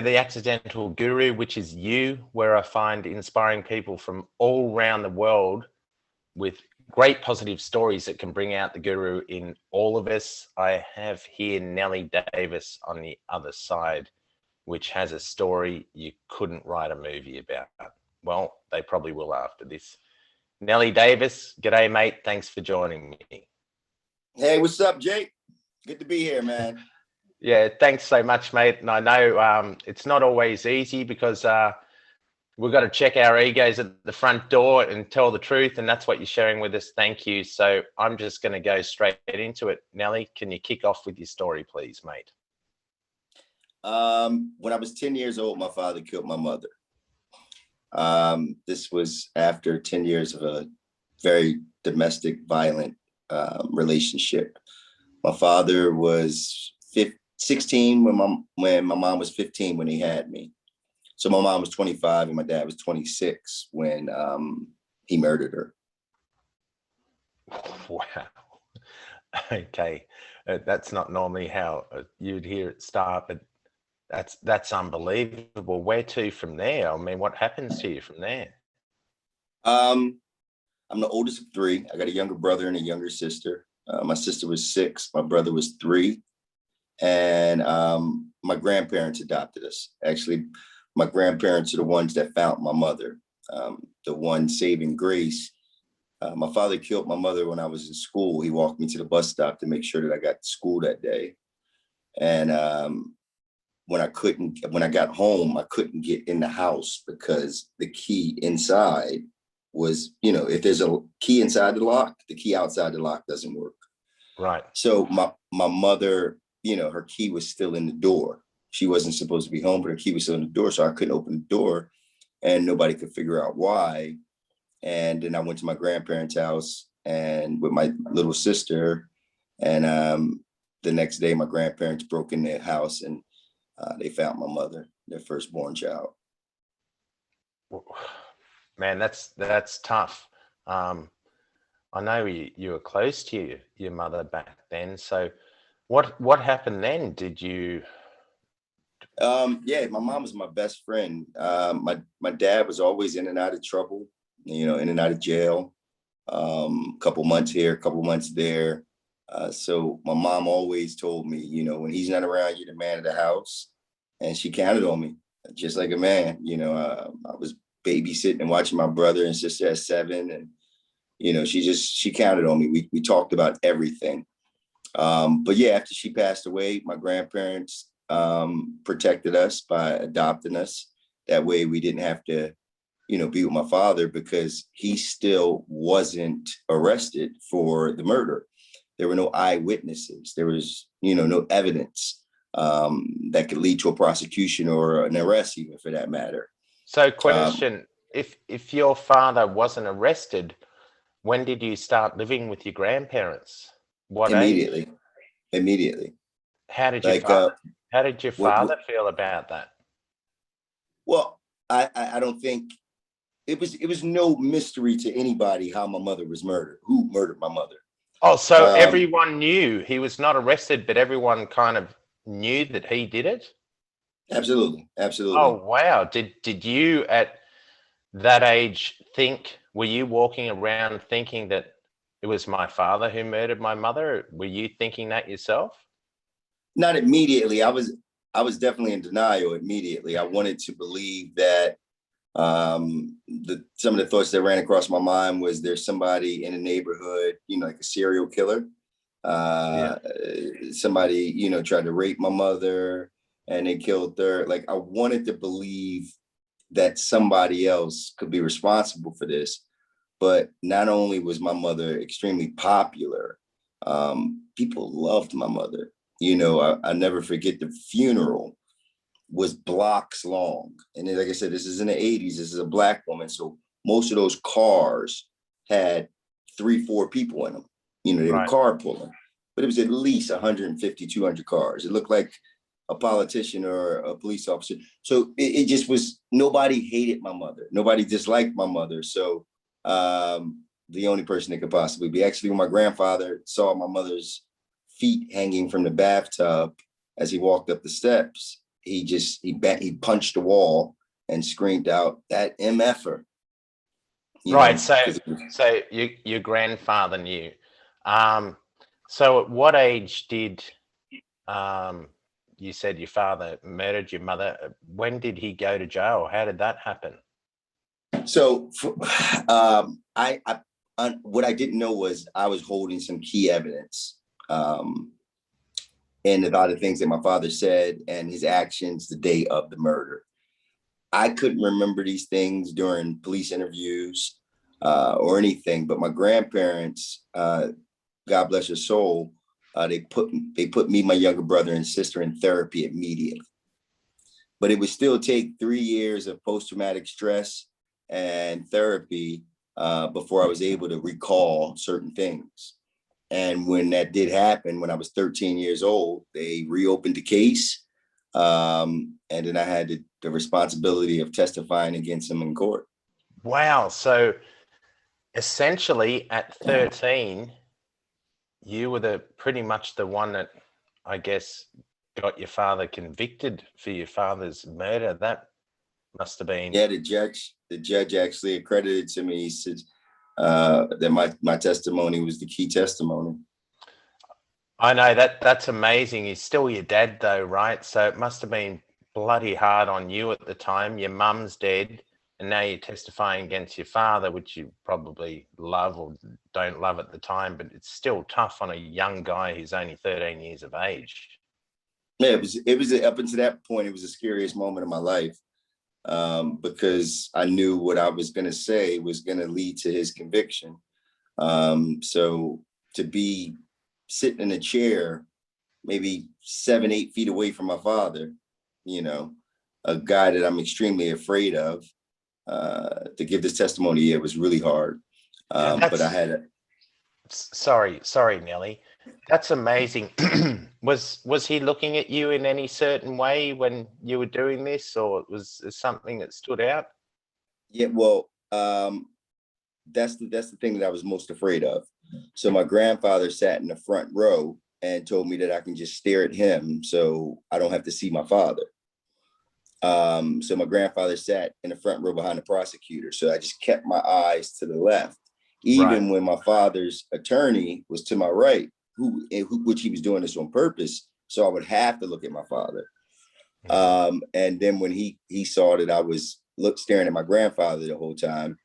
The Accidental Guru, which is you, where I find inspiring people from all around the world with great positive stories that can bring out the guru in all of us. I have here Nelli Davis on the other side, which has a story you couldn't write a movie about. Well, they probably will after this. Nelli Davis, g'day, mate. Thanks for joining me. Hey, what's up, Jake? Good to be here, man. Yeah, thanks so much, mate. And I know it's not always easy because we've got to check our egos at the front door and tell the truth, and that's what you're sharing with us. Thank you. So I'm just going to go straight into it. Nelli, can you kick off with your story, please, mate? When I was 10 years old, my father killed my mother. This was after 10 years of a very domestic, violent relationship. My father was 16 when my mom was 15 when he had me. So my mom was 25 and my dad was 26 when he murdered her. Wow. Okay. That's not normally how you'd hear it start, but that's unbelievable. Where to from there? I mean, what happens to you from there? I'm the oldest of three. I got a younger brother and a younger sister. My sister was 6. My brother was 3. And my grandparents adopted us. Actually, my grandparents are the ones that found my mother, the one saving grace. My father killed my mother when I was in school. He walked me to the bus stop to make sure that I got to school that day. And when I got home, I couldn't get in the house because the key inside was, if there's a key inside the lock, the key outside the lock doesn't work. Right. So my mother, her key was still in the door. She wasn't supposed to be home, but her key was still in the door. So I couldn't open the door and nobody could figure out why. And then I went to my grandparents' house and with my little sister. And the next day, my grandparents broke in their house and they found my mother, their firstborn child. Man, that's tough. I know you were close to your mother back then. So what happened then? Did you? Yeah, my mom was my best friend. My dad was always in and out of trouble, in and out of jail. A couple months here, a couple months there. So my mom always told me, when he's not around, you're the man of the house. And she counted on me just like a man. I was babysitting and watching my brother and sister at 7. And, she counted on me. We talked about everything. But yeah, after she passed away, my grandparents protected us by adopting us. That way we didn't have to, be with my father because he still wasn't arrested for the murder. There were no eyewitnesses. There was, no evidence that could lead to a prosecution or an arrest, even for that matter. So question, if your father wasn't arrested, when did you start living with your grandparents? What immediately. age? Immediately. How did your father feel about that? Well, I don't think it was no mystery to anybody how my mother was murdered, who murdered my mother. Oh, so everyone knew he was not arrested, but everyone kind of knew that he did it? Absolutely. Oh, wow. Did you at that age were you walking around thinking that it was my father who murdered my mother? Were you thinking that yourself? Not immediately. I was definitely in denial immediately. I wanted to believe that some of the thoughts that ran across my mind was there's somebody in the neighborhood, like a serial killer. Somebody, tried to rape my mother and they killed her. Like I wanted to believe that somebody else could be responsible for this. But not only was my mother extremely popular, people loved my mother. I never forget the funeral was blocks long. And then, like I said, this is in the 80s. This is a Black woman. So most of those cars had 3-4 people in them. They were carpooling. But it was at least 150, 200 cars. It looked like a politician or a police officer. So it just was, nobody hated my mother. Nobody disliked my mother. So the only person that could possibly be. Actually, when my grandfather saw my mother's feet hanging from the bathtub as he walked up the steps, he punched the wall and screamed out, "That MFer." Right. So your grandfather knew. So at what age did you said your father murdered your mother? When did he go to jail? How did that happen? So what I didn't know was I was holding some key evidence. And a lot of things that my father said and his actions the day of the murder. I couldn't remember these things during police interviews or anything, but my grandparents, God bless their soul, they put me, my younger brother and sister in therapy immediately. But it would still take 3 years of post-traumatic stress and therapy before I was able to recall certain things. And when that did happen, when I was 13 years old, they reopened the case. And then I had the responsibility of testifying against him in court. Wow. So essentially at 13, you were pretty much the one that, I guess, got your father convicted for your father's murder. That must have been. Yeah, the judge actually accredited to me. He said that my testimony was the key testimony. I know that's amazing. He's still your dad though, right? So it must have been bloody hard on you at the time. Your mum's dead and now you're testifying against your father, which you probably love or don't love at the time, but it's still tough on a young guy who's only 13 years of age. Yeah, it was up until that point, it was the scariest moment of my life. Because I knew what I was going to say was going to lead to his conviction. So to be sitting in a chair, maybe 7-8 feet away from my father, a guy that I'm extremely afraid of, to give this testimony, it was really hard. But I had Sorry, Nelly. That's amazing. Was he looking at you in any certain way when you were doing this, or was there something that stood out? Yeah, well, that's the thing that I was most afraid of. So my grandfather sat in the front row and told me that I can just stare at him, so I don't have to see my father. So my grandfather sat in the front row behind the prosecutor, so I just kept my eyes to the left, even when my father's attorney was to my right, which he was doing this on purpose, so I would have to look at my father. And then when he saw that I was staring at my grandfather the whole time,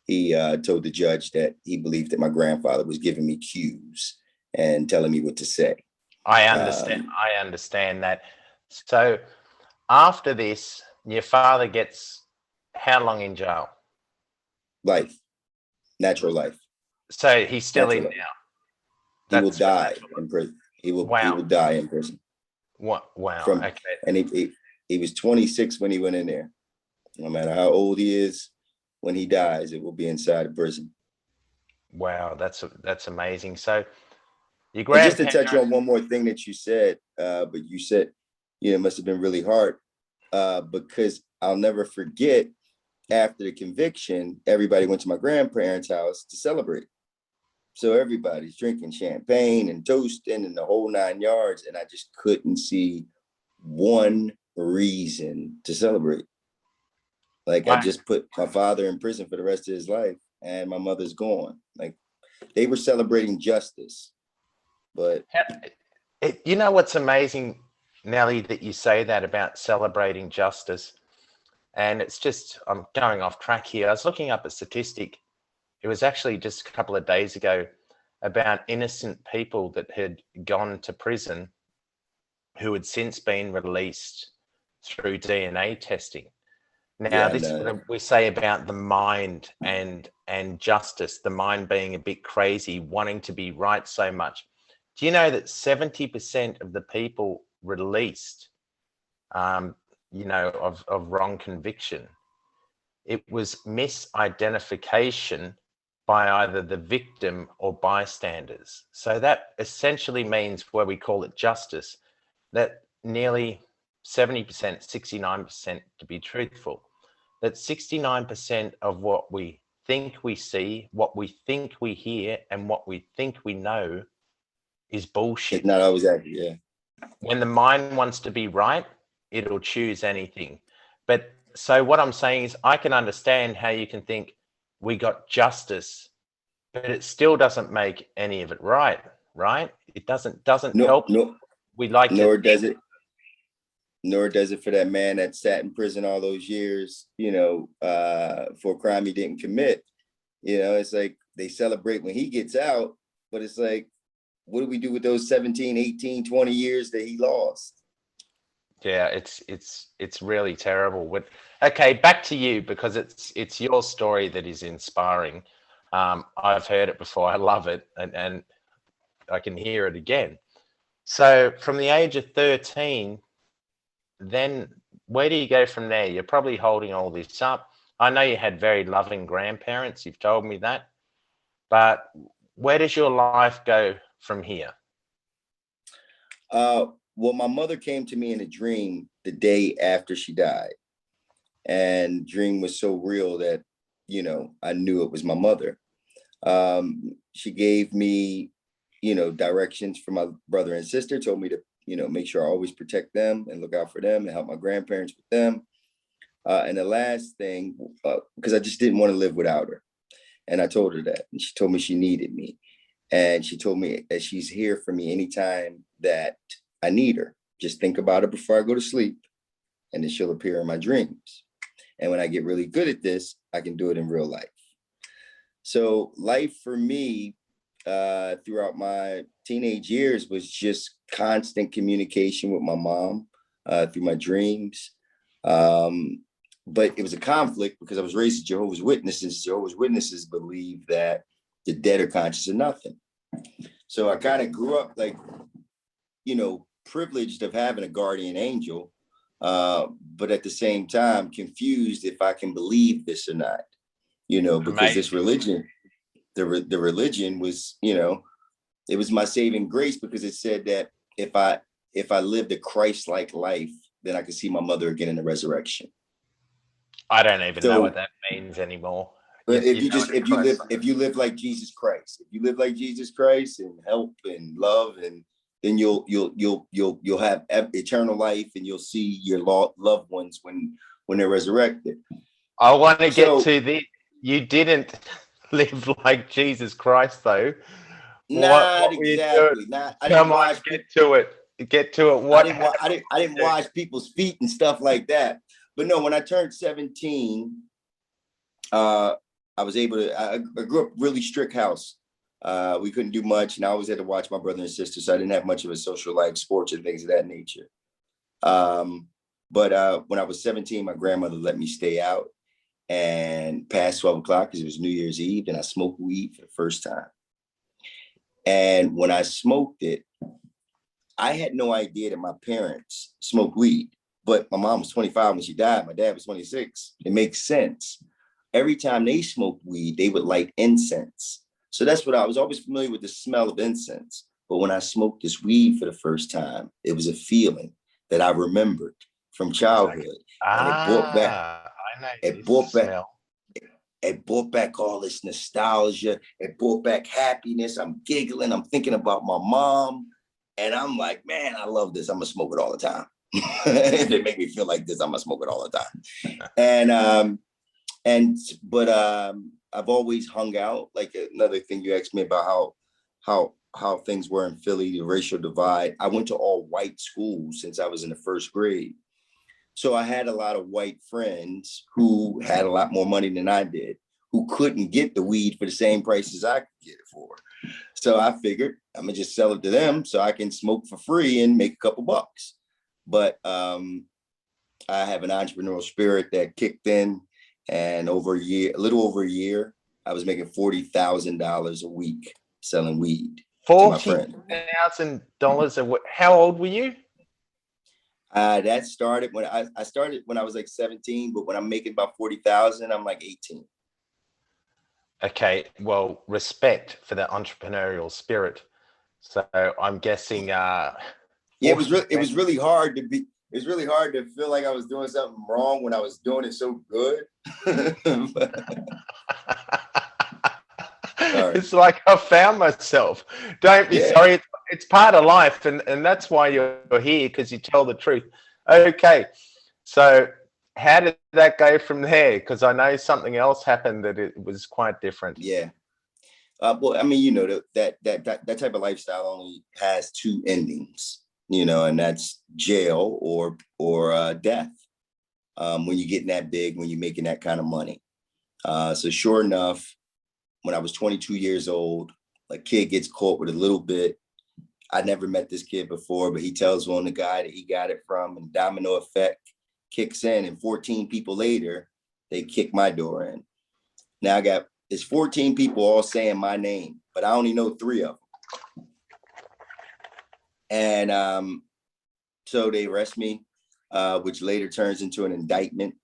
he told the judge that he believed that my grandfather was giving me cues and telling me what to say. I understand that. So after this, your father gets how long in jail? Life, natural life. So he's still in now. He will die in prison. He will die in prison. Wow. Okay. And he was 26 when he went in there. No matter how old he is, when he dies, it will be inside a prison. Wow, that's amazing. So your grandparents. Just to touch on one more thing that you said, but you said, it must have been really hard, because I'll never forget, after the conviction, everybody went to my grandparents' house to celebrate. So everybody's drinking champagne and toasting and the whole 9 yards. And I just couldn't see one reason to celebrate. Like, I just put my father in prison for the rest of his life and my mother's gone. Like, they were celebrating justice. But you know what's amazing, Nelly, that you say that about celebrating justice. And it's just, I'm going off track here. I was looking up a statistic. It was actually just a couple of days ago about innocent people that had gone to prison who had since been released through DNA testing. Now, this is what we say about the mind and justice, the mind being a bit crazy, wanting to be right so much. Do you know that 70% of the people released, of wrong conviction, it was misidentification by either the victim or bystanders. So that essentially means, where we call it justice, that nearly 70%, 69% to be truthful, that 69% of what we think we see, what we think we hear, and what we think we know is bullshit. It's not always accurate, yeah. When the mind wants to be right, it'll choose anything. But so what I'm saying is I can understand how you can think we got justice, but it still doesn't make any of it right, right? It doesn't No, help. no, We like to nor does think. it, nor does it for that man that sat in prison all those years, for a crime he didn't commit. It's like they celebrate when he gets out, but it's like, what do we do with those 17, 18, 20 years that he lost? Yeah, it's really terrible. But okay, back to you, because it's your story that is inspiring. I've heard it before. I love it, and I can hear it again. So from the age of 13, then where do you go from there? You're probably holding all this up. I know you had very loving grandparents. You've told me that, but where does your life go from here? Well, my mother came to me in a dream the day after she died. And dream was so real that, I knew it was my mother. She gave me, directions for my brother and sister, told me to, make sure I always protect them and look out for them and help my grandparents with them. And the last thing, because I just didn't want to live without her. And I told her that, and she told me she needed me. And she told me that she's here for me anytime that I need her. Just think about it before I go to sleep, and then she'll appear in my dreams. And when I get really good at this, I can do it in real life. So life for me, throughout my teenage years, was just constant communication with my mom through my dreams. But it was a conflict because I was raised as Jehovah's Witnesses. Jehovah's Witnesses believe that the dead are conscious of nothing. So I kind of grew up like, privileged of having a guardian angel, but at the same time confused if I can believe this or not, because this religion, the religion was, it was my saving grace, because it said that if I lived a Christ-like life, then I could see my mother again in the resurrection. I don't even know what So that means anymore. but if you live like Jesus Christ, and help and love, and then you'll have eternal life, and you'll see your loved ones when they're resurrected. I want to get to this. You didn't live like Jesus Christ, though. Not exactly. I didn't Come on, wash. get to it. Get to it. I didn't wash people's feet and stuff like that. But no, when I turned 17, I was able to. I grew up really strict house. We couldn't do much, and I always had to watch my brother and sister, so I didn't have much of a social life, sports and things of that nature. But when I was 17, my grandmother let me stay out and past 12 o'clock, because it was New Year's Eve, and I smoked weed for the first time. And when I smoked it, I had no idea that my parents smoked weed, but my mom was 25 when she died. My dad was 26. It makes sense. Every time they smoked weed, they would light incense. So that's what I was always familiar with, the smell of incense. But when I smoked this weed for the first time, it was a feeling that I remembered from childhood. And it brought back, I know it this brought back, smell. it brought back all this nostalgia. It brought back happiness. I'm giggling. I'm thinking about my mom. And I'm like, man, I love this. I'm gonna smoke it all the time. If it make me feel like this, I'm gonna smoke it all the time. But I've always hung out. Like another thing you asked me about how things were in Philly, the racial divide. I went to all white schools since I was in the first grade. So I had a lot of white friends who had a lot more money than I did, who couldn't get the weed for the same prices I could get it for. So I figured I'm gonna just sell it to them so I can smoke for free and make a couple bucks. But I have an entrepreneurial spirit that kicked in, and a little over a year, I was making $40,000 a week selling weed to my friend. $40,000 a week. How old were you? That started when I started when I was like 17, but when I'm making about 40,000, I'm like 18. Okay, well, respect for the entrepreneurial spirit. So I'm guessing It was really hard to feel like I was doing something wrong when I was doing it so good. It's like I found myself. Don't be sorry. It's part of life, and that's why you're here, because you tell the truth. Okay. So how did that go from there? Because I know something else happened that it was quite different. Yeah. Well, I mean, that type of lifestyle only has two endings, and that's jail or death. When you're getting that big, when you're making that kind of money. So sure enough, when I was 22 years old, a kid gets caught with a little bit. I never met this kid before, but he tells on the guy that he got it from, and domino effect kicks in, and 14 people later, they kick my door in. Now it's 14 people all saying my name, but I only know 3 of them. And so they arrest me, which later turns into an indictment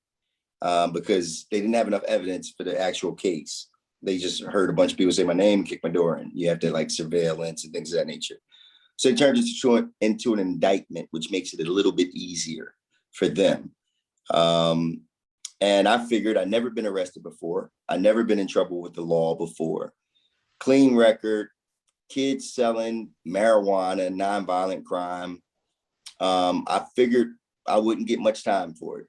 because they didn't have enough evidence for the actual case. They just heard a bunch of people say my name and kick my door in. You have to like surveillance and things of that nature. So it turns into an indictment, which makes it a little bit easier for them. And I figured I'd never been arrested before. I'd never been in trouble with the law before. Clean record, kids selling marijuana, nonviolent crime. I figured I wouldn't get much time for it,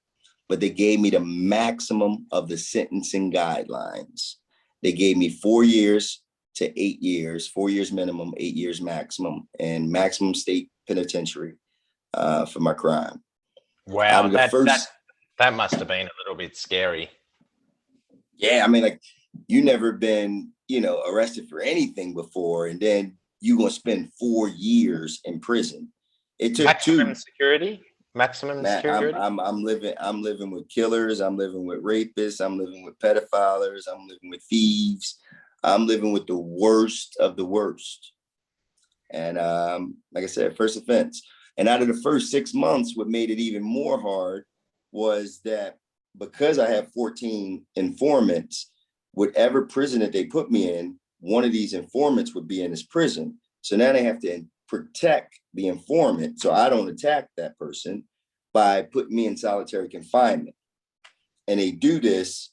but they gave me the maximum of the sentencing guidelines. They gave me 4 years to 8 years, 4 years minimum, 8 years maximum, and maximum state penitentiary for my crime. Wow, that must have been a little bit scary. Yeah, I mean, like, you never been, arrested for anything before, and then you're gonna spend 4 years in prison. It took maximum 2. security. Maximum security. I'm living with killers. I'm living with rapists. I'm living with pedophiles. I'm living with thieves. I'm living with the worst of the worst. And like I said, first offense. And out of the first 6 months, what made it even more hard was that because I have 14 informants, whatever prison that they put me in, one of these informants would be in this prison. So now they have to protect the informant so I don't attack that person by putting me in solitary confinement. And they do this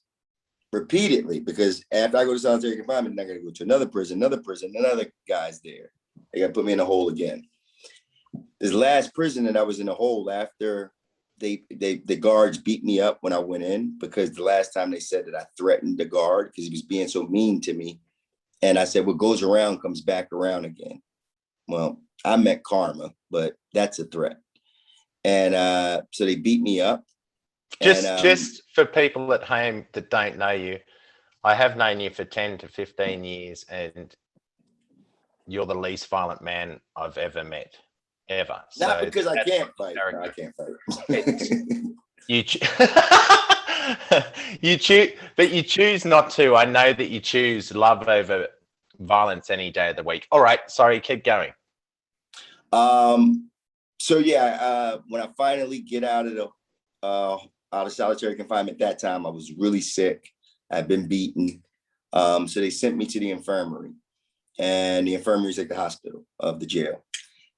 repeatedly because after I go to solitary confinement, I got to go to another prison, another guy's there. They got to put me in a hole again. This last prison that I was in a hole after the guards beat me up when I went in because the last time they said that I threatened the guard because he was being so mean to me. And I said, what goes around comes back around again. Well, I meant karma, but that's a threat. And so they beat me up. Just for people at home that don't know you, I have known you for 10 to 15 years, and you're the least violent man I've ever met, ever. Not because I can't fight. No, I can't fight. You choose, but you choose not to. I know that you choose love over violence any day of the week. All right, sorry, keep going. So yeah, when I finally get out of solitary confinement, that time I was really sick. I'd been beaten. So they sent me to the infirmary, and the infirmary is like the hospital of the jail.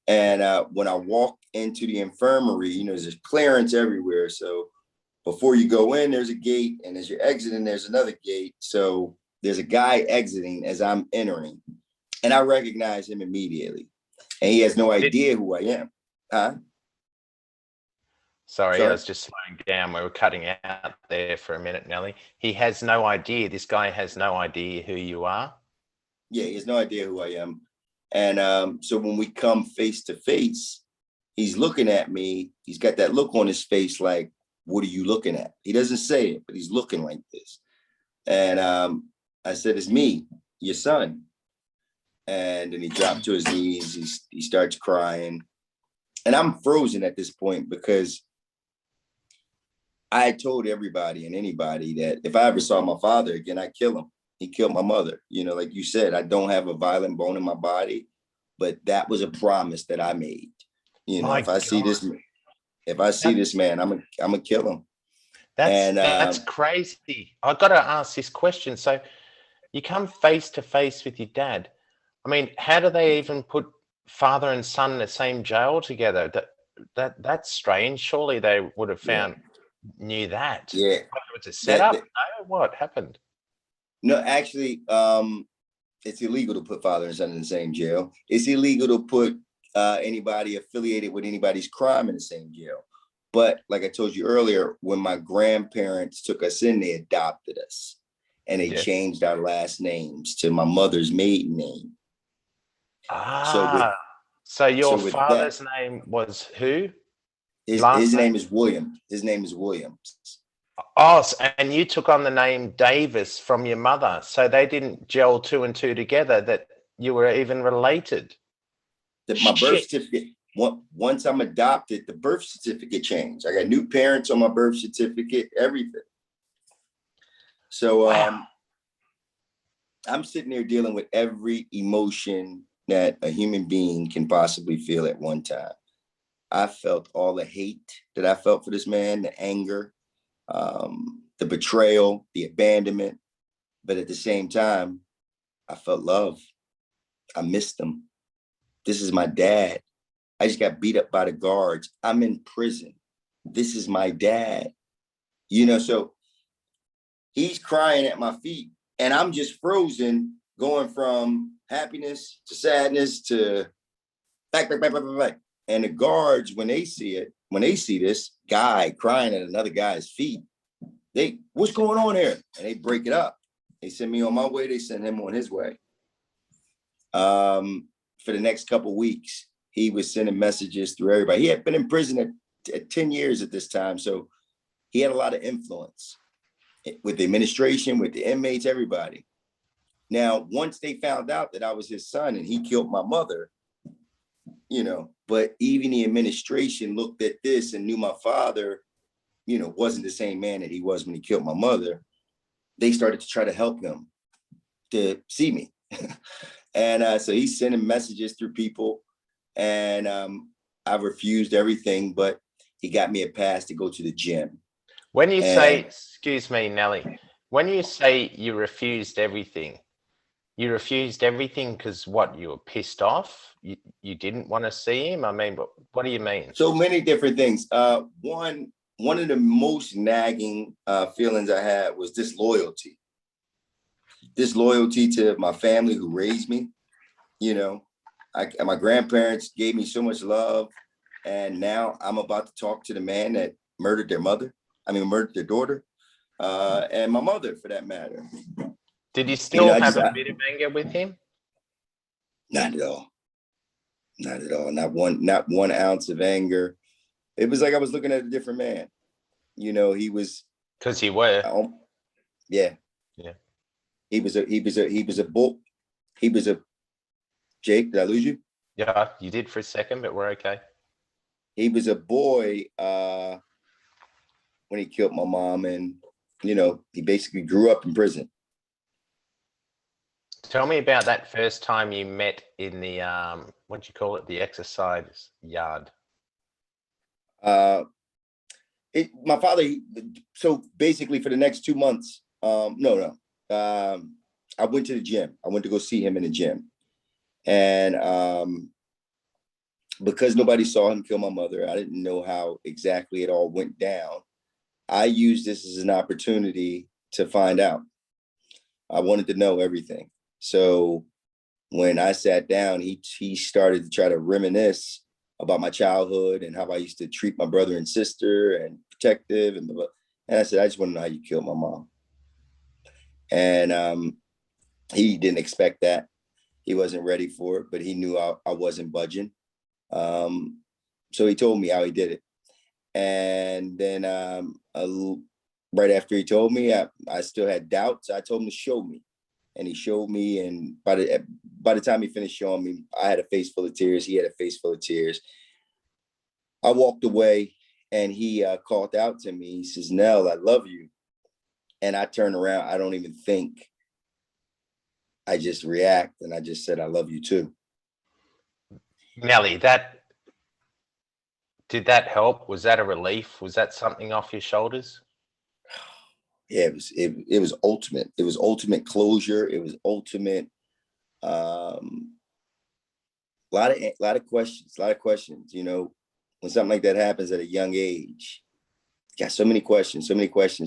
And when I walk into the infirmary, there's clearance everywhere. So before you go in, there's a gate, and as you're exiting, there's another gate. So there's a guy exiting as I'm entering, and I recognize him immediately. And he has no idea who I am. Huh? Sorry, I was just slowing down. We were cutting out there for a minute, Nelly. He has no idea. This guy has no idea who you are. Yeah, he has no idea who I am. And so when we come face to face, he's looking at me. He's got that look on his face like, what are you looking at? He doesn't say it, but he's looking like this. And I said, it's me, your son. And then he dropped to his knees. He starts crying. And I'm frozen at this point because I told everybody and anybody that if I ever saw my father again, I'd kill him. He killed my mother. Like you said, I don't have a violent bone in my body, but that was a promise that I made. If I see this man, I'm gonna kill him. That's crazy. I've got to ask this question. So you come face to face with your dad. I mean, how do they even put father and son in the same jail together? That's strange. Surely they would have knew that. Yeah. It was a setup. No, what happened? No, actually, it's illegal to put father and son in the same jail. It's illegal to put anybody affiliated with anybody's crime in the same jail. But like I told you earlier, when my grandparents took us in, they adopted us and they Yes. changed our last names to my mother's maiden name. So with Ah, so your so with that, father's name was who? his Last name? name is William. His name is Williams. Oh, and you took on the name Davis from your mother. So they didn't gel two and two together that you were even related. My birth Shit. certificate, once I'm adopted, the birth certificate changed. I got new parents on my birth certificate, everything. So Wow. I'm sitting there dealing with every emotion that a human being can possibly feel at one time. I felt all the hate that I felt for this man, the anger, the betrayal, the abandonment. But at the same time, I felt love. I missed him. This is my dad. I just got beat up by the guards. I'm in prison. This is my dad. So he's crying at my feet and I'm just frozen, going from happiness to sadness to back. And the guards, when they see this guy crying at another guy's feet, what's going on here? And they break it up. They send me on my way. They send him on his way. For the next couple of weeks, he was sending messages through everybody. He had been in prison at 10 years at this time. So he had a lot of influence with the administration, with the inmates, everybody. Now, once they found out that I was his son and he killed my mother, but even the administration looked at this and knew my father, wasn't the same man that he was when he killed my mother. They started to try to help him to see me. And so he's sending messages through people, and I refused everything, but he got me a pass to go to the gym. When you say, And excuse me, Nelly, when you say you refused everything because what, you were pissed off? You didn't want to see him? I mean, what do you mean? so many different things. One of the most nagging feelings I had was disloyalty. Disloyalty to my family who raised me. My grandparents gave me so much love, and now I'm about to talk to the man that murdered their daughter, and my mother, for that matter. Did you still I have just a bit of anger with him? not at all, not at all, not one ounce of anger. It was like I was looking at a different man. He was, Because you were. yeah. He was a bull. He was a Jake. Did I lose you? Yeah, you did for a second, but we're okay. He was a boy when he killed my mom, and he basically grew up in prison. Tell me about that first time you met in the what do you call it? The exercise yard. My father. So basically, for the next 2 months, no. I went to the gym. I went to go see him in the gym, and because nobody saw him kill my mother, I didn't know how exactly it all went down. I used this as an opportunity to find out. I wanted to know everything. So when I sat down, he started to try to reminisce about my childhood and how I used to treat my brother and sister and protective and blah, blah. And I said, I just want to know how you killed my mom. And he didn't expect that. He wasn't ready for it, but he knew I wasn't budging. So he told me how he did it. And then right after he told me, I still had doubts. I told him to show me. And he showed me. And by the time he finished showing me, I had a face full of tears. He had a face full of tears. I walked away and he called out to me. He says, Nell, I love you. And I turned around. I don't even think. I just react. And I just said, I love you too. Nelly, did that help? Was that a relief? Was that something off your shoulders? Yeah, it was ultimate. It was ultimate closure. It was ultimate. A lot of questions. When something like that happens at a young age, got so many questions,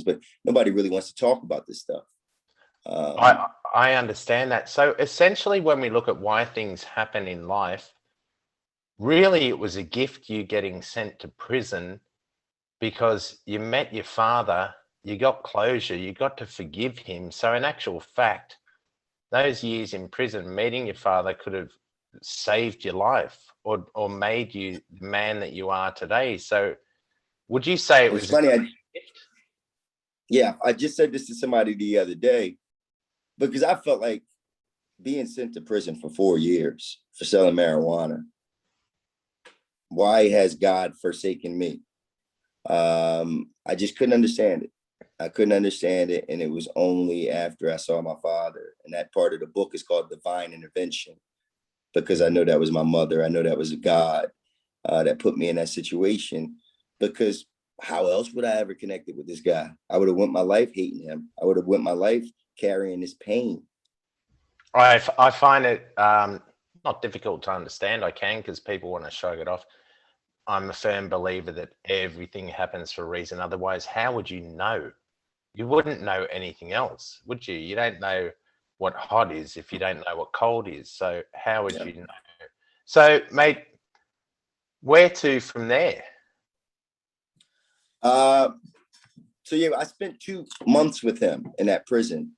but nobody really wants to talk about this stuff. I understand that. So essentially, when we look at why things happen in life, really it was a gift you getting sent to prison because you met your father, you got closure, you got to forgive him. So in actual fact, those years in prison, meeting your father could have saved your life or made you the man that you are today. So would you say it It's was funny. I just said this to somebody the other day because I felt like being sent to prison for 4 years for selling marijuana. Why has God forsaken me? I just couldn't understand it. I couldn't understand it. And it was only after I saw my father. And that part of the book is called Divine Intervention, because I know that was my mother. I know that was God that put me in that situation, because how else would I ever connect it with this guy? I would have went my life hating him. I would have went my life carrying this pain. I find it not difficult to understand. I can, because people want to shrug it off. I'm a firm believer that everything happens for a reason. Otherwise, how would you know? You wouldn't know anything else, would you? You don't know what hot is if you don't know what cold is. So how would you know? So, mate, where to from there? So yeah, I spent 2 months with him in that prison,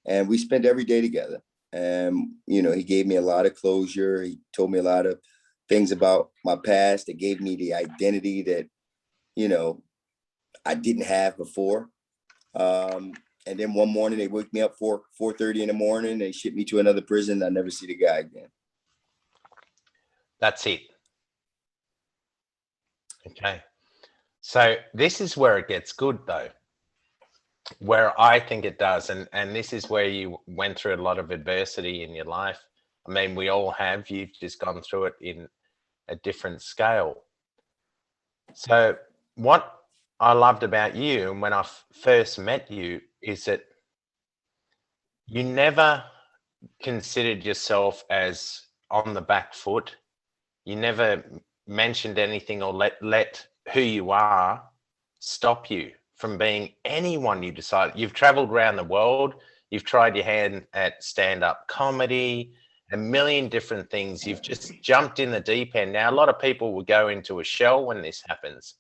and we spent every day together. And he gave me a lot of closure. He told me a lot of things about my past. It gave me the identity that I didn't have before. And then one morning they wake me up 4:30 in the morning. They ship me to another prison. I never see the guy again. That's it. Okay. So this is where it gets good, though, where I think it does. And this is where you went through a lot of adversity in your life. I mean, we all have. You've just gone through it in a different scale. So what I loved about you, and when I first met you, is that you never considered yourself as on the back foot. You never mentioned anything or let who you are stop you from being anyone you decide. You've traveled around the world. You've tried your hand at stand-up comedy, a million different things. You've just jumped in the deep end. Now, a lot of people will go into a shell when this happens,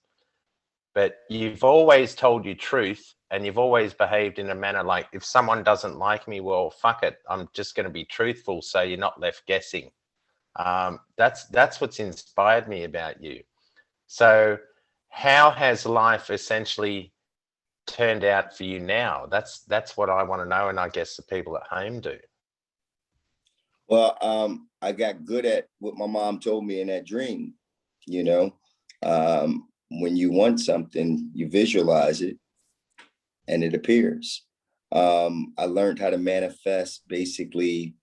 but you've always told your truth, and you've always behaved in a manner like, if someone doesn't like me, well, fuck it. I'm just going to be truthful, so you're not left guessing. That's what's inspired me about you. So how has life essentially turned out for you now? That's what I want to know, and I guess the people at home do. Well, I got good at what my mom told me in that dream. When you want something, you visualize it and it appears. I learned how to manifest, basically.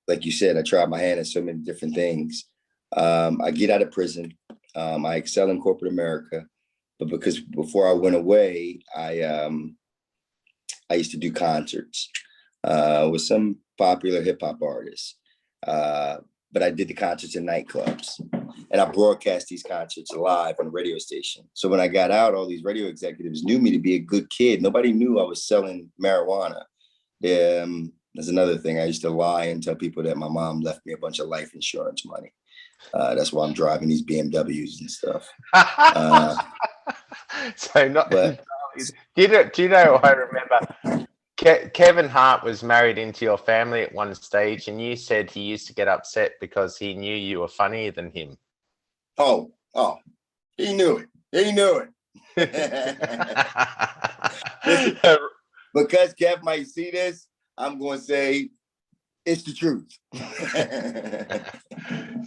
Like you said, I tried my hand at so many different things. I get out of prison. I excel in corporate America, but because before I went away, I used to do concerts with some popular hip hop artists. But I did the concerts in nightclubs, and I broadcast these concerts live on the radio station. So when I got out, all these radio executives knew me to be a good kid. Nobody knew I was selling marijuana. That's another thing. I used to lie and tell people that my mom left me a bunch of life insurance money. That's why I'm driving these BMWs and stuff. So not. But, do you know? I remember Kevin Hart was married into your family at one stage, and you said he used to get upset because he knew you were funnier than him. Oh, he knew it. He knew it. Listen, because Kev might see this, I'm going to say it's the truth.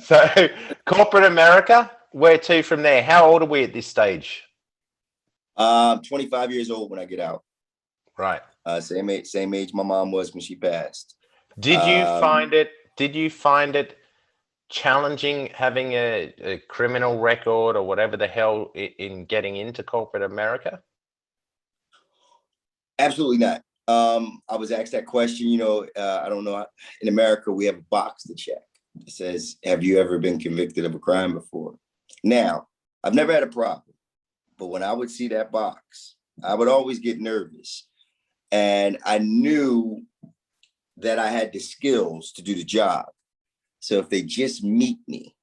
So, corporate America, where to from there? How old are we at this stage? 25 years old when I get out. Right. Same age my mom was when she passed. Did you find it challenging having a criminal record or whatever the hell in getting into corporate America? Absolutely not. I was asked that question. I don't know. In America, we have a box to check. It says, "Have you ever been convicted of a crime before?" Now, I've never had a problem, but when I would see that box, I would always get nervous. And I knew that I had the skills to do the job. So if they just meet me,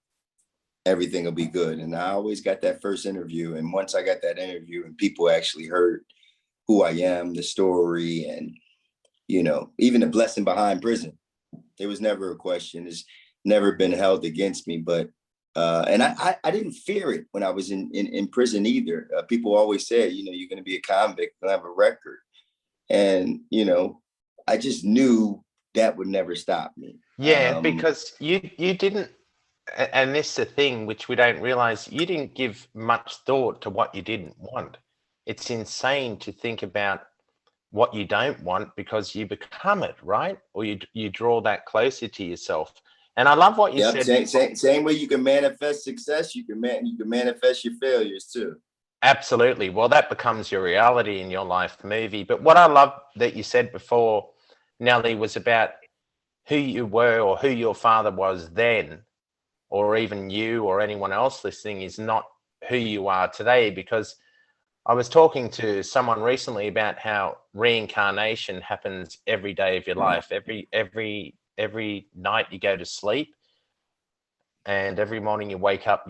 everything will be good. And I always got that first interview. And once I got that interview and people actually heard who I am, the story, and, you know, even the blessing behind prison, there was never a question. It's never been held against me. But and I didn't fear it when I was in prison either. People always said, you know, you're going to be a convict, you'll have a record. And, you know, I just knew that would never stop me. Yeah, because you didn't, and this is the thing which we don't realize, you didn't give much thought to what you didn't want. It's insane to think about what you don't want because you become it, right? Or you draw that closer to yourself. And I love what you said. Same way you can manifest success, you can manifest your failures too. Absolutely. Well, that becomes your reality in your life movie. But what I love that you said before, Nelly, was about who you were or who your father was then, or even you or anyone else listening, is not who you are today. Because I was talking to someone recently about how reincarnation happens every day of your life. Every night you go to sleep, and every morning you wake up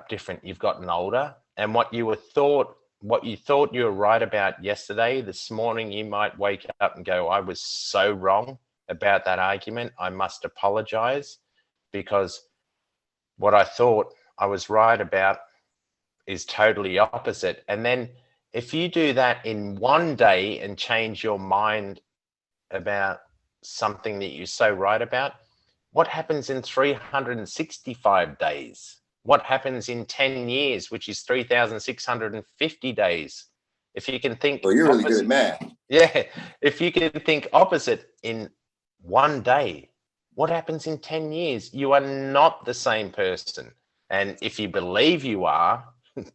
different. You've gotten older, and what you thought you were right about yesterday, this morning you might wake up and go, I was so wrong about that argument. I must apologize, because what I thought I was right about is totally opposite. And then if you do that in one day and change your mind about something that you're so right about, what happens in 365 days? What happens in 10 years, which is 3,650 days? If you can think, well, you're really good at math. Yeah, if you can think opposite in one day, what happens in 10 years? You are not the same person. And if you believe you are,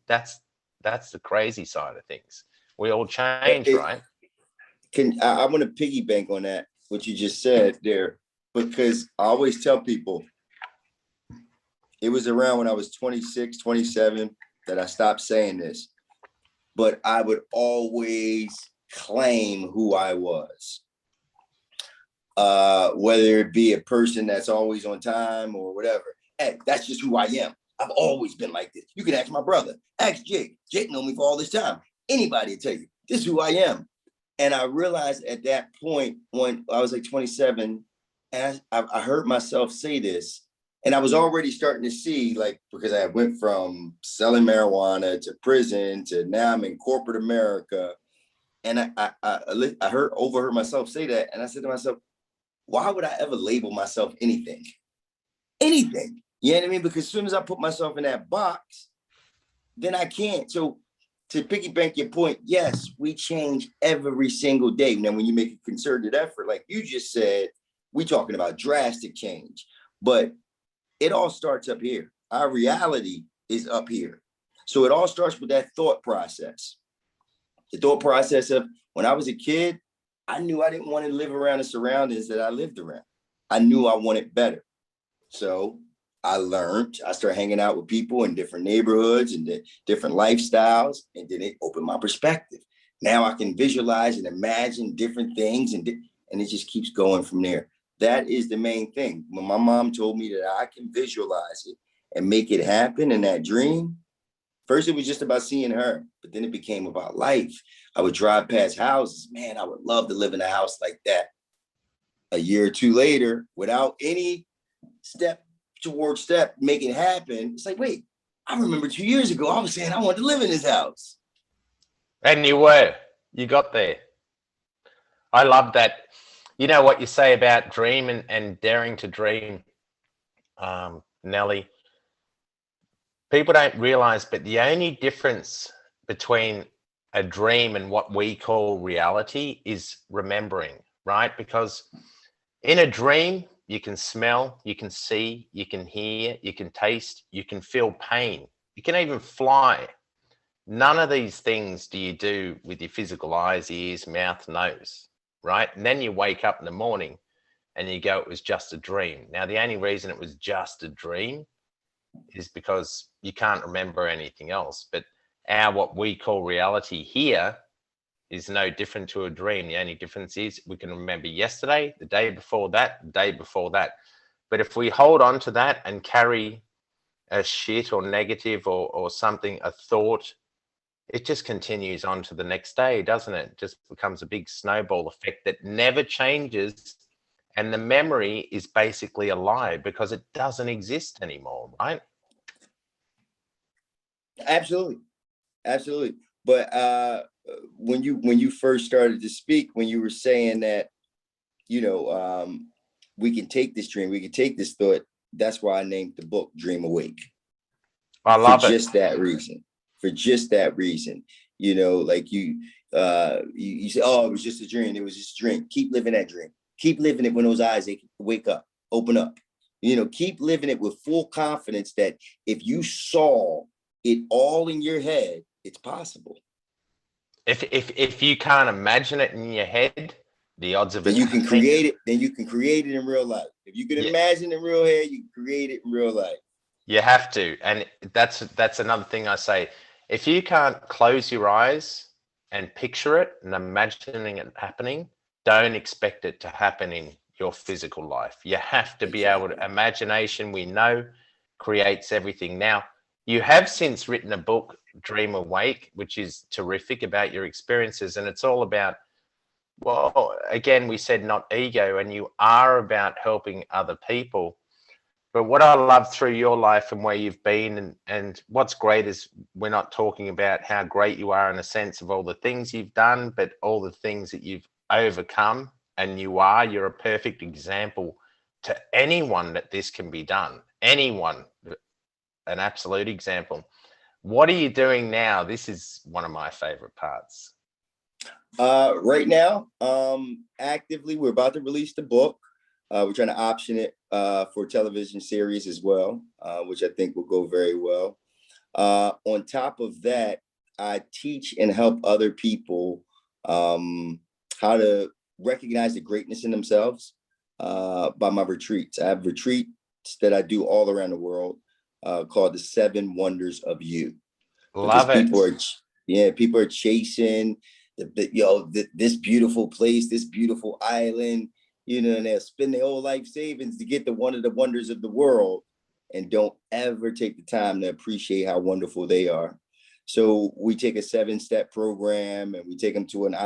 that's the crazy side of things. We all change, right? I want to piggyback on that, what you just said there, because I always tell people it was around when I was 26, 27 that I stopped saying this, but I would always claim who I was. Whether it be a person that's always on time or whatever. Hey, that's just who I am. I've always been like this. You can ask my brother, ask Jake. Jake known me for all this time. Anybody will tell you, this is who I am. And I realized at that point when I was like 27, and I heard myself say this, and I was already starting to see, like, because I went from selling marijuana to prison to now I'm in corporate America. And I overheard myself say that. And I said to myself, why would I ever label myself anything? Anything. You know what I mean? Because as soon as I put myself in that box, then I can't. So to piggyback your point, yes, we change every single day. Now, when you make a concerted effort, like you just said, we're talking about drastic change, but it all starts up here. Our reality is up here. So it all starts with that thought process. The thought process of when I was a kid, I knew I didn't want to live around the surroundings that I lived around. I knew I wanted better. So I started hanging out with people in different neighborhoods and different lifestyles, and then it opened my perspective. Now I can visualize and imagine different things, and it just keeps going from there. That is the main thing. When my mom told me that I can visualize it and make it happen in that dream, first it was just about seeing her, but then it became about life. I would drive past houses. Man, I would love to live in a house like that. A year or two later, without any step towards step, make it happen. It's like, wait, I remember 2 years ago, I was saying I wanted to live in this house. And you got there. I love that. You know what you say about dream and daring to dream, Nelly. People don't realize, but the only difference between a dream and what we call reality is remembering, right? Because in a dream, you can smell, you can see, you can hear, you can taste, you can feel pain. You can even fly. None of these things do you do with your physical eyes, ears, mouth, nose, right? And then you wake up in the morning and you go, it was just a dream. Now, the only reason it was just a dream is because you can't remember anything else. But what we call reality here is no different to a dream. The only difference is we can remember yesterday, the day before that, the day before that. But if we hold on to that and carry a shit or negative or something, a thought, it just continues on to the next day, doesn't it? It just becomes a big snowball effect that never changes. And the memory is basically a lie because it doesn't exist anymore, right? Absolutely. Absolutely. But when you first started to speak, when you were saying that, we can take this dream, we can take this thought, that's why I named the book Dream Awake. I For love it. just that reason. For just that reason. Like you say, oh, it was just a dream. It was just a dream. Keep living that dream. Keep living it when those eyes, they wake up, open up. Keep living it with full confidence that if you saw it all in your head, it's possible. If you can't imagine it in your head, the odds of Then it you can happening, create it. Then you can create it in real life. If you can imagine in real head, you can create it in real life. you have to. And that's another thing I say. If you can't close your eyes and picture it and imagining it happening, don't expect it to happen in your physical life. You have to be able to. Imagination, we know, creates everything. Now, you have since written a book, Dream Awake, which is terrific, about your experiences, and it's all about, well, again, we said not ego, and you are about helping other people. But what I love through your life and where you've been, and what's great is we're not talking about how great you are in a sense of all the things you've done, but all the things that you've overcome. And you're a perfect example to anyone that this can be done. Anyone, an absolute example. What are you doing now? This is one of my favorite parts. Right now, actively, we're about to release the book. We're trying to option it for a television series as well, which I think will go very well. On top of that, I teach and help other people how to recognize the greatness in themselves by my retreats. I have retreats that I do all around the world called the 7 Wonders of You. Love it. People are chasing this beautiful place, this beautiful island, and they'll spend their whole life savings to get to one of the wonders of the world and don't ever take the time to appreciate how wonderful they are. So we take a 7-step program and we take them to an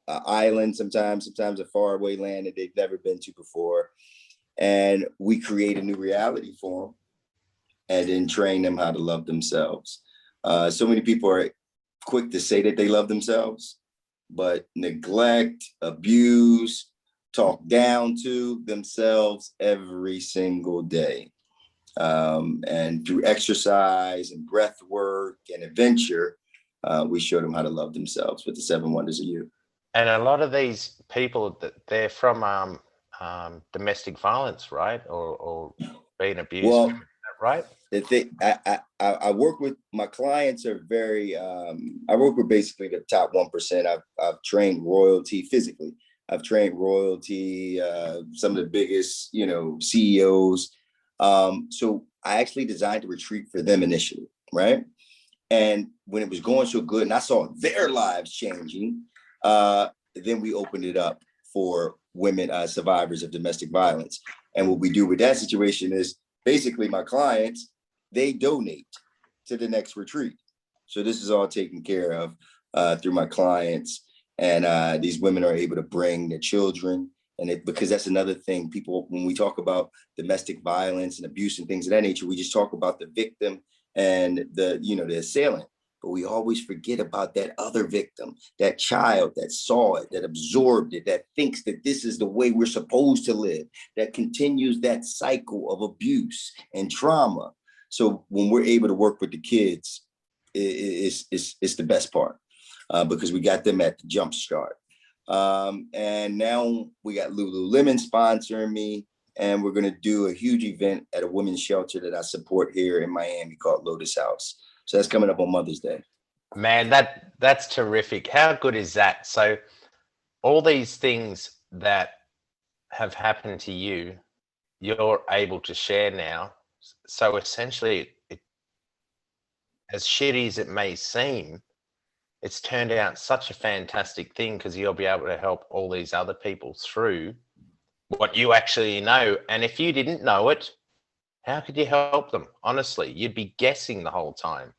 island, sometimes a faraway land that they've never been to before. And we create a new reality for them and then train them how to love themselves. So many people are quick to say that they love themselves, but neglect, abuse, talk down to themselves every single day. And through exercise and breath work and adventure, we show them how to love themselves with the 7 Wonders of You. And a lot of these people, they're from domestic violence, right? Or being abused, well, right? I work with, my clients are very, I work with basically the top 1%. I've trained royalty physically. I've trained royalty, some of the biggest, CEOs. So I actually designed a retreat for them initially, right? And when it was going so good and I saw their lives changing, then we opened it up for women survivors of domestic violence. And what we do with that situation is basically my clients, they donate to the next retreat. So this is all taken care of through my clients. And these women are able to bring their children. And because that's another thing, people, when we talk about domestic violence and abuse and things of that nature, we just talk about the victim and the assailant. But we always forget about that other victim, that child that saw it, that absorbed it, that thinks that this is the way we're supposed to live, that continues that cycle of abuse and trauma. So when we're able to work with the kids, it's the best part because we got them at the jump start. And now we got Lululemon sponsoring me, and we're going to do a huge event at a women's shelter that I support here in Miami called Lotus House. So that's coming up on Mother's Day. Man, that's terrific. How good is that? So all these things that have happened to you, you're able to share now. So essentially, as shitty as it may seem, it's turned out such a fantastic thing because you'll be able to help all these other people through what you actually know. And if you didn't know it, how could you help them? Honestly, you'd be guessing the whole time.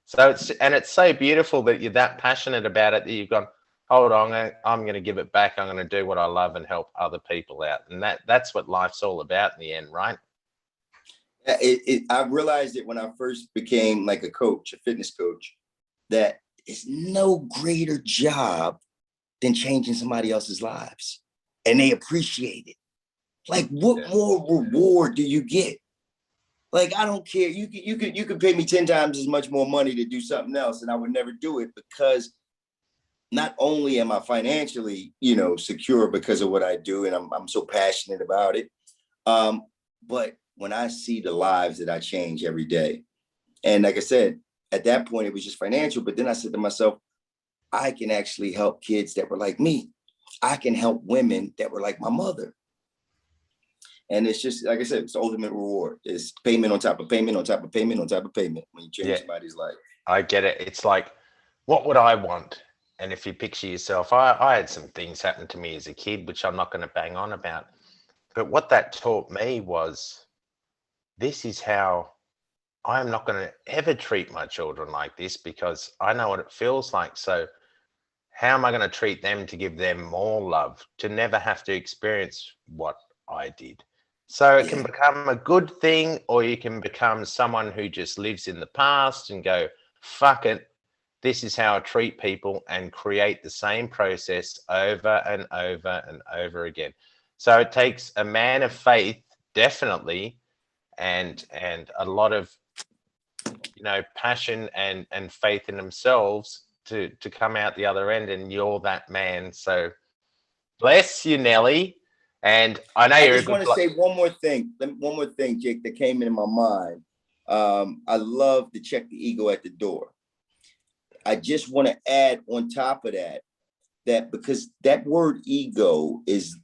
So it's so beautiful that you're that passionate about it that you've gone, hold on, I'm going to give it back. I'm going to do what I love and help other people out. And that's what life's all about in the end, right? I realized it when I first became like a coach, a fitness coach, that it's no greater job than changing somebody else's lives, and they appreciate it. Like, what more reward do you get? Like, I don't care. You could pay me 10 times as much more money to do something else, and I would never do it, because not only am I financially, secure because of what I do, and I'm so passionate about it, but when I see the lives that I change every day, and like I said, at that point, it was just financial. But then I said to myself, I can actually help kids that were like me. I can help women that were like my mother. And it's just, like I said, it's the ultimate reward. It's payment on top of payment on top of payment on top of payment when you change somebody's life. I get it. It's like, what would I want? And if you picture yourself, I had some things happen to me as a kid, which I'm not going to bang on about. But what that taught me was, this is how I'm not going to ever treat my children like this, because I know what it feels like. So how am I going to treat them to give them more love, to never have to experience what I did? So it can become a good thing, or you can become someone who just lives in the past and go, fuck it, this is how I treat people, and create the same process over and over and over again. So it takes a man of faith, definitely, and a lot of, passion and faith in themselves to come out the other end, and you're that man. So bless you, Nelly. And I know you're. I just want to say one more thing, Jake, that came into my mind. I love to check the ego at the door. I just want to add on top of that because that word ego is,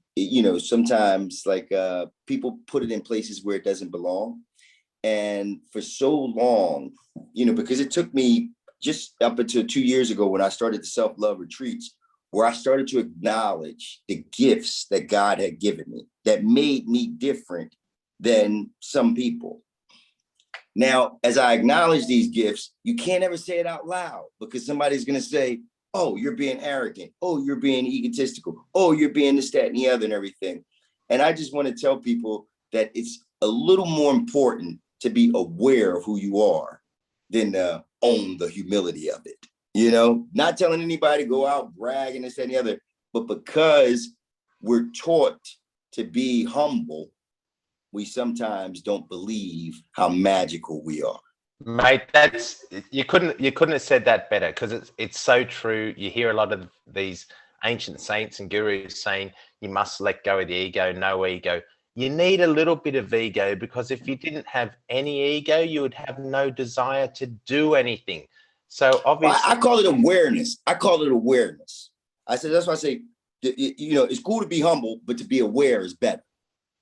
sometimes like people put it in places where it doesn't belong. And for so long, because it took me just up until 2 years ago when I started the self-love retreats, where I started to acknowledge the gifts that God had given me that made me different than some people. Now, as I acknowledge these gifts, you can't ever say it out loud, because somebody's going to say, oh, you're being arrogant. Oh, you're being egotistical. Oh, you're being this, that, and the other and everything. And I just want to tell people that it's a little more important to be aware of who you are than to own the humility of it. Not telling anybody go out bragging this, that, and the other, but because we're taught to be humble, we sometimes don't believe how magical we are. Mate, you couldn't have said that better, because it's so true. You hear a lot of these ancient saints and gurus saying you must let go of the ego, no ego. You need a little bit of ego, because if you didn't have any ego, you would have no desire to do anything. So obviously, I call it awareness. I said, that's why I say, it's cool to be humble, but to be aware is better.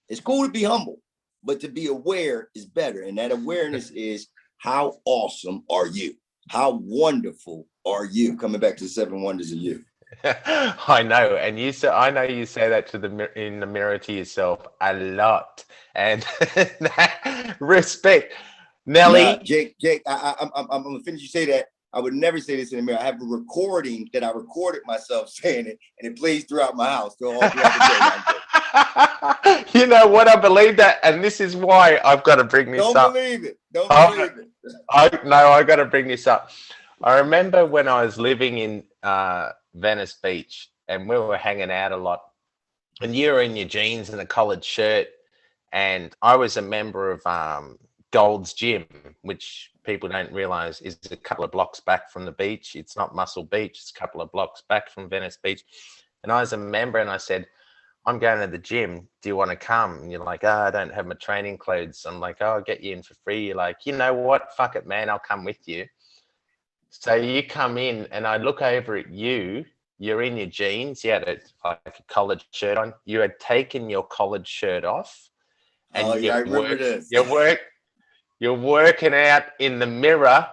It's cool to be humble, but to be aware is better. And that awareness is, how awesome are you? How wonderful are you? Coming back to the 7 wonders of you. I know, and I know you say that in the mirror to yourself a lot, and respect, Nelly. Jake, I'm gonna finish. You say that. I would never say this in the mirror. I have a recording that I recorded myself saying it, and it plays throughout my house all throughout the day. You know what? I believe that, and this is why I've got to bring this up. Don't believe it. I got to bring this up. I remember when I was living in Venice Beach, and we were hanging out a lot, and you were in your jeans and a collared shirt, and I was a member of Gold's Gym, which people don't realize is a couple of blocks back from the beach. It's not Muscle Beach, it's a couple of blocks back from Venice Beach. And I was a member, and I said, I'm going to the gym, do you want to come? And you're like, I don't have my training clothes. I'm like, I'll get you in for free. You're like, you know what, fuck it, man, I'll come with you. So you come in, and I look over at you. You're in your jeans. You had a collared shirt on. You had taken your collared shirt off. And I remember this. You're working out in the mirror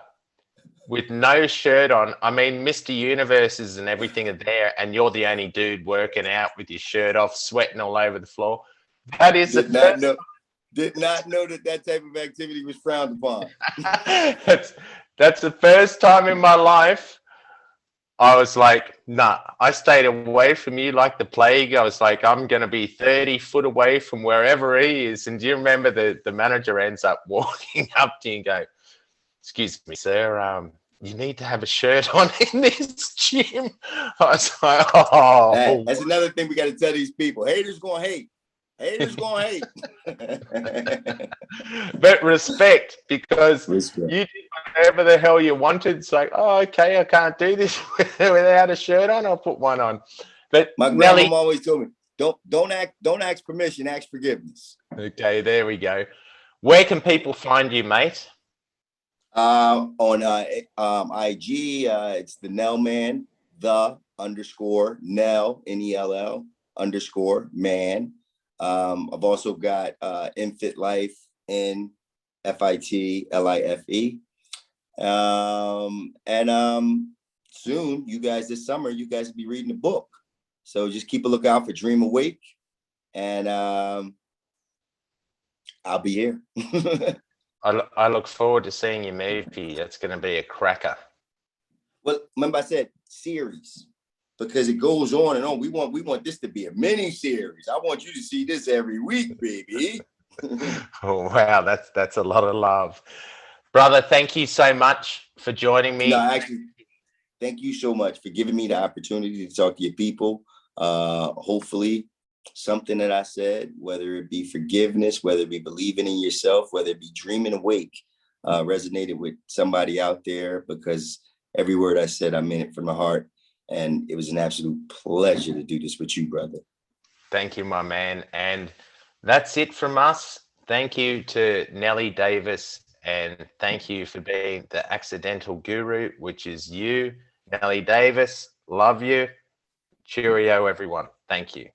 with no shirt on. I mean, Mr. Universes and everything are there, and you're the only dude working out with your shirt off, sweating all over the floor. That is Did not know that that type of activity was frowned upon. That's the first time in my life I was like, nah, I stayed away from you like the plague. I was like, I'm going to be 30 foot away from wherever he is. And do you remember the manager ends up walking up to you and go, excuse me, sir, you need to have a shirt on in this gym. I was like, oh. That's another thing we got to tell these people. Haters going to hate. Haters going to hate. But respect, because Respect. you did whatever the hell you wanted. It's like, oh, okay, I can't do this without a shirt on. I'll put one on. But My Nelli, grandma always told me, don't ask permission, ask forgiveness. okay, there we go. Where can people find you, mate? On IG, it's the Nell Man, _Nell, Nell _man. I've also got Infit Life, NFITLIFE. Soon, you guys, this summer, you guys will be reading a book. So just keep a lookout for Dream Awake, and I'll be here. I look forward to seeing your movie. That's going to be a cracker. Well, remember I said series, because it goes on and on. We want this to be a mini series. I want you to see this every week, baby. Oh, wow, that's a lot of love. Brother, thank you so much for joining me. No, actually, thank you so much for giving me the opportunity to talk to your people. Hopefully something that I said, whether it be forgiveness, whether it be believing in yourself, whether it be dreaming awake, resonated with somebody out there, because every word I said, I meant it from the heart. And it was an absolute pleasure to do this with you, brother. Thank you, my man. And that's it from us. Thank you to Nelli Davis, and thank you for being the accidental guru, which is you, Nelli Davis. Love you. Cheerio, everyone. Thank you.